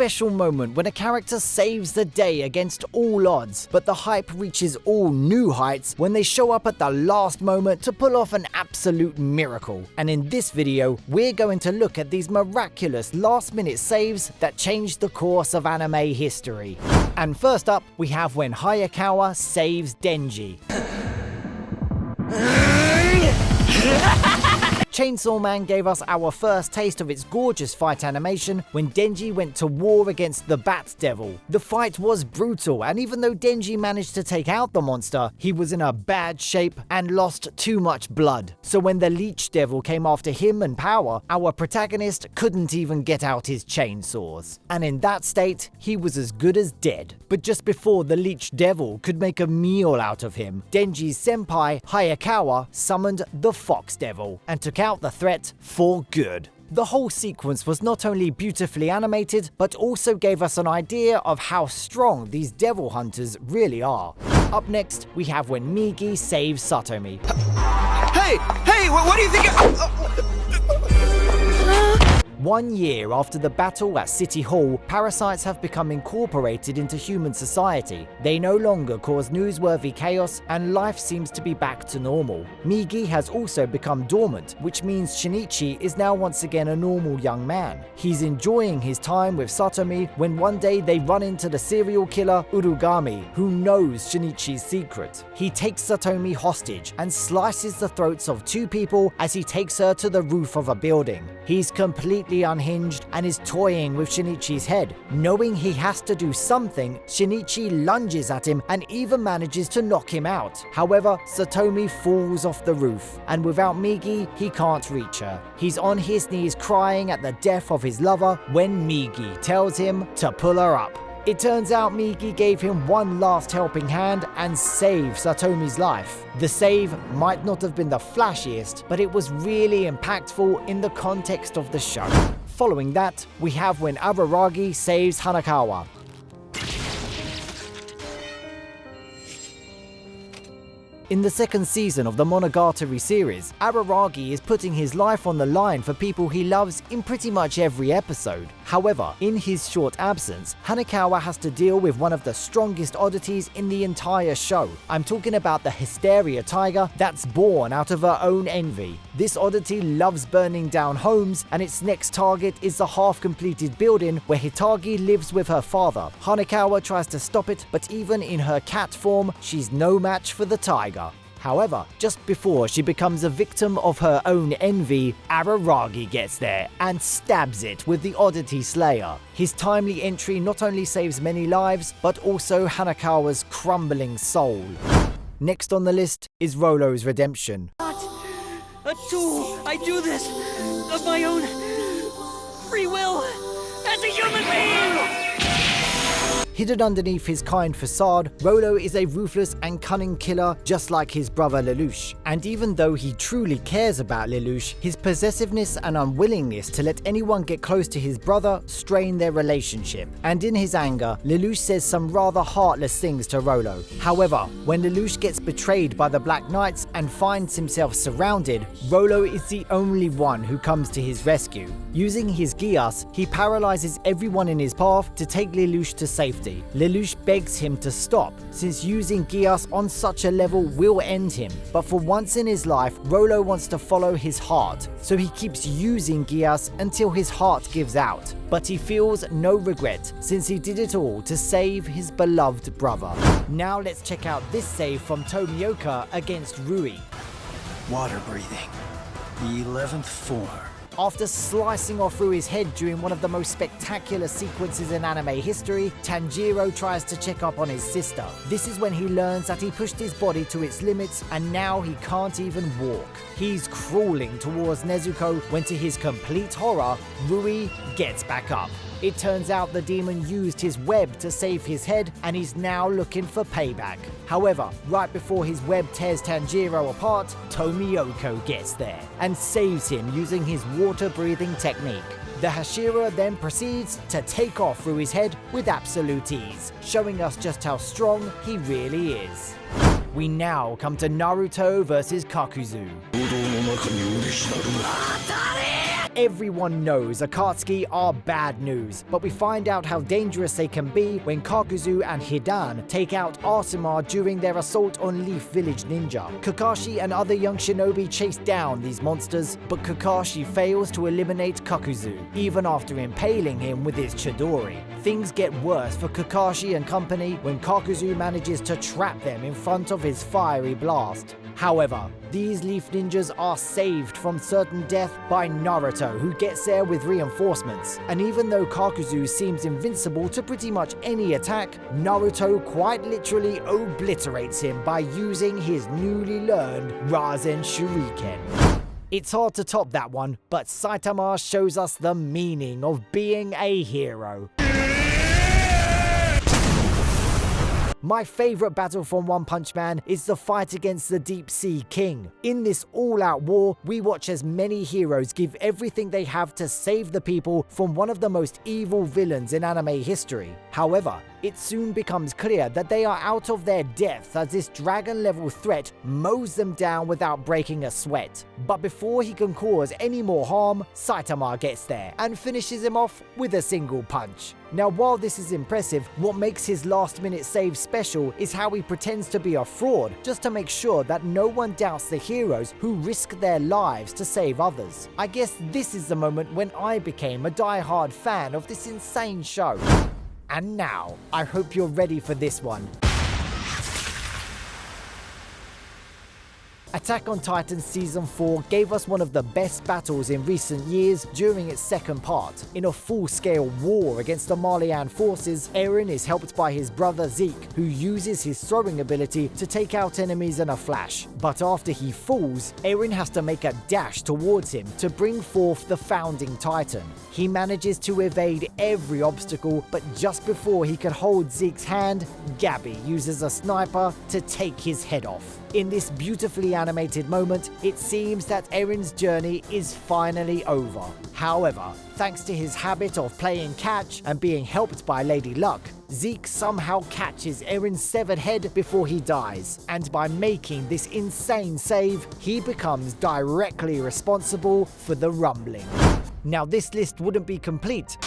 special moment when a character saves the day against all odds, but the hype reaches all new heights when they show up at the last moment to pull off an absolute miracle. And in this video, we're going to look at these miraculous last-minute saves that changed the course of anime history. And first up, we have when Hayakawa saves Denji. Chainsaw Man gave us our first taste of its gorgeous fight animation when Denji went to war against the Bat Devil. The fight was brutal, and even though Denji managed to take out the monster, he was in a bad shape and lost too much blood. So when the Leech Devil came after him and power, our protagonist couldn't even get out his chainsaws. And in that state, he was as good as dead. But just before the Leech Devil could make a meal out of him, Denji's senpai, Hayakawa, summoned the Fox Devil and took out the threat for good. The whole sequence was not only beautifully animated, but also gave us an idea of how strong these devil hunters really are. Up next, we have when Migi saves Satomi. Hey, what do you think? 1 year after the battle at City Hall, parasites have become incorporated into human society. They no longer cause newsworthy chaos, and life seems to be back to normal. Migi has also become dormant, which means Shinichi is now once again a normal young man. He's enjoying his time with Satomi when one day they run into the serial killer Urugami, who knows Shinichi's secret. He takes Satomi hostage and slices the throats of 2 people as he takes her to the roof of a building. He's completely unhinged and is toying with Shinichi's head. Knowing he has to do something, Shinichi lunges at him and even manages to knock him out. However, Satomi falls off the roof, and without Migi, he can't reach her. He's on his knees crying at the death of his lover when Migi tells him to pull her up. It turns out Migi gave him one last helping hand and saved Satomi's life. The save might not have been the flashiest, but it was really impactful in the context of the show. Following that, we have when Araragi saves Hanekawa. In the second season of the Monogatari series, Araragi is putting his life on the line for people he loves in pretty much every episode. However, in his short absence, Hanekawa has to deal with one of the strongest oddities in the entire show. I'm talking about the Hysteria Tiger that's born out of her own envy. This oddity loves burning down homes, and its next target is the half-completed building where Hitagi lives with her father. Hanekawa tries to stop it, but even in her cat form, she's no match for the tiger. However, just before she becomes a victim of her own envy, Araragi gets there and stabs it with the Oddity Slayer. His timely entry not only saves many lives, but also Hanekawa's crumbling soul. Next on the list is Rolo's redemption. Not a tool! I do this of my own free will as a human being! Hidden underneath his kind facade, Rolo is a ruthless and cunning killer just like his brother Lelouch. And even though he truly cares about Lelouch, his possessiveness and unwillingness to let anyone get close to his brother strain their relationship. And in his anger, Lelouch says some rather heartless things to Rolo. However, when Lelouch gets betrayed by the Black Knights and finds himself surrounded, Rolo is the only one who comes to his rescue. Using his Gyas, he paralyzes everyone in his path to take Lelouch to safety. Lelouch begs him to stop, since using Gyas on such a level will end him. But for once in his life, Rolo wants to follow his heart, so he keeps using Gyas until his heart gives out. But he feels no regret, since he did it all to save his beloved brother. Now let's check out this save from Tomioka against Rui. Water breathing. The 11th form. After slicing off Rui's head during one of the most spectacular sequences in anime history, Tanjiro tries to check up on his sister. This is when he learns that he pushed his body to its limits and now he can't even walk. He's crawling towards Nezuko when, to his complete horror, Rui gets back up. It turns out the demon used his web to save his head, and he's now looking for payback. However, right before his web tears Tanjiro apart, Tomioka gets there and saves him using his water-breathing technique. The Hashira then proceeds to take off Rui's head with absolute ease, showing us just how strong he really is. We now come to Naruto vs Kakuzu. Everyone knows Akatsuki are bad news, but we find out how dangerous they can be when Kakuzu and Hidan take out Asuma during their assault on Leaf Village Ninja. Kakashi and other young shinobi chase down these monsters, but Kakashi fails to eliminate Kakuzu, even after impaling him with his Chidori. Things get worse for Kakashi and company when Kakuzu manages to trap them in front of his fiery blast. However, these Leaf Ninjas are saved from certain death by Naruto, who gets there with reinforcements. And even though Kakuzu seems invincible to pretty much any attack, Naruto quite literally obliterates him by using his newly learned Rasen Shuriken. It's hard to top that one, but Saitama shows us the meaning of being a hero. My favourite battle from One Punch Man is the fight against the Deep Sea King. In this all-out war, we watch as many heroes give everything they have to save the people from one of the most evil villains in anime history. However, it soon becomes clear that they are out of their depth as this dragon-level threat mows them down without breaking a sweat. But before he can cause any more harm, Saitama gets there and finishes him off with a single punch. Now, while this is impressive, what makes his last-minute save special is how he pretends to be a fraud just to make sure that no one doubts the heroes who risk their lives to save others. I guess this is the moment when I became a die-hard fan of this insane show. And now, I hope you're ready for this one. Attack on Titan Season 4 gave us one of the best battles in recent years during its second part. In a full-scale war against the Marleyan forces, Eren is helped by his brother Zeke, who uses his throwing ability to take out enemies in a flash. But after he falls, Eren has to make a dash towards him to bring forth the founding Titan. He manages to evade every obstacle, but just before he can hold Zeke's hand, Gabby uses a sniper to take his head off. In this beautifully animated moment, it seems that Eren's journey is finally over. However, thanks to his habit of playing catch and being helped by Lady Luck, Zeke somehow catches Eren's severed head before he dies, and by making this insane save, he becomes directly responsible for the rumbling. Now, this list wouldn't be complete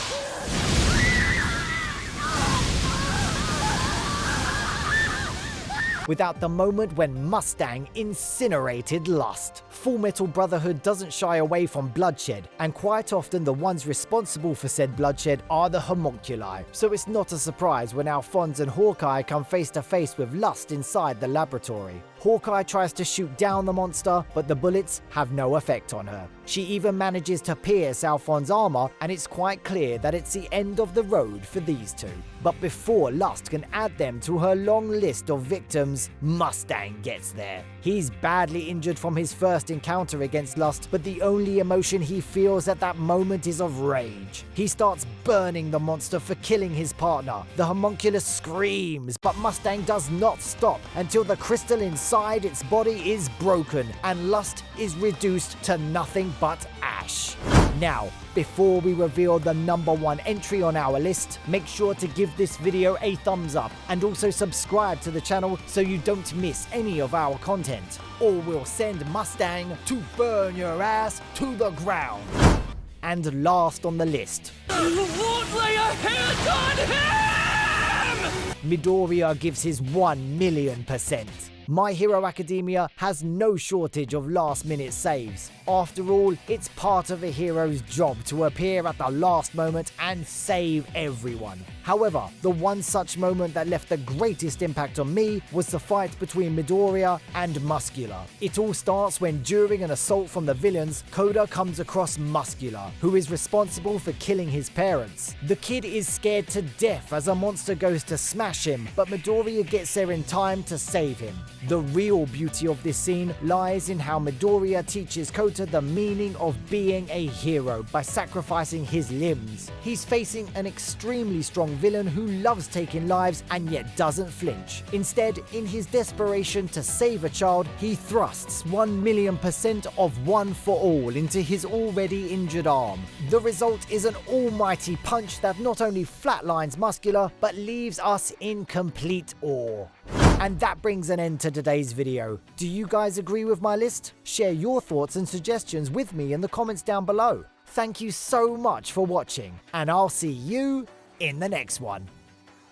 without the moment when Mustang incinerated Lust. Fullmetal Brotherhood doesn't shy away from bloodshed, and quite often the ones responsible for said bloodshed are the homunculi, so it's not a surprise when Alphonse and Hawkeye come face to face with Lust inside the laboratory. Hawkeye tries to shoot down the monster, but the bullets have no effect on her. She even manages to pierce Alphonse's armor, and it's quite clear that it's the end of the road for these two. But before Lust can add them to her long list of victims, Mustang gets there. He's badly injured from his first encounter against Lust, but the only emotion he feels at that moment is of rage. He starts burning the monster for killing his partner. The homunculus screams, but Mustang does not stop until the crystal inside its body is broken and Lust is reduced to nothing but ash. Now, before we reveal the #1 entry on our list, make sure to give this video a thumbs up and also subscribe to the channel so you don't miss any of our content, or we'll send Mustang to burn your ass to the ground. And last on the list, Won't lay a hand on him! Midoriya gives his 1,000,000%. My Hero Academia has no shortage of last-minute saves. After all, it's part of a hero's job to appear at the last moment and save everyone. However, the one such moment that left the greatest impact on me was the fight between Midoriya and Muscular. It all starts when, during an assault from the villains, Koda comes across Muscular, who is responsible for killing his parents. The kid is scared to death as a monster goes to smash him, but Midoriya gets there in time to save him. The real beauty of this scene lies in how Midoriya teaches Kota the meaning of being a hero by sacrificing his limbs. He's facing an extremely strong villain who loves taking lives and yet doesn't flinch. Instead, in his desperation to save a child, he thrusts 1,000,000% of One for All into his already injured arm. The result is an almighty punch that not only flatlines Muscular, but leaves us in complete awe. And that brings an end to today's video. Do you guys agree with my list? Share your thoughts and suggestions with me in the comments down below. Thank you so much for watching, and I'll see you in the next one.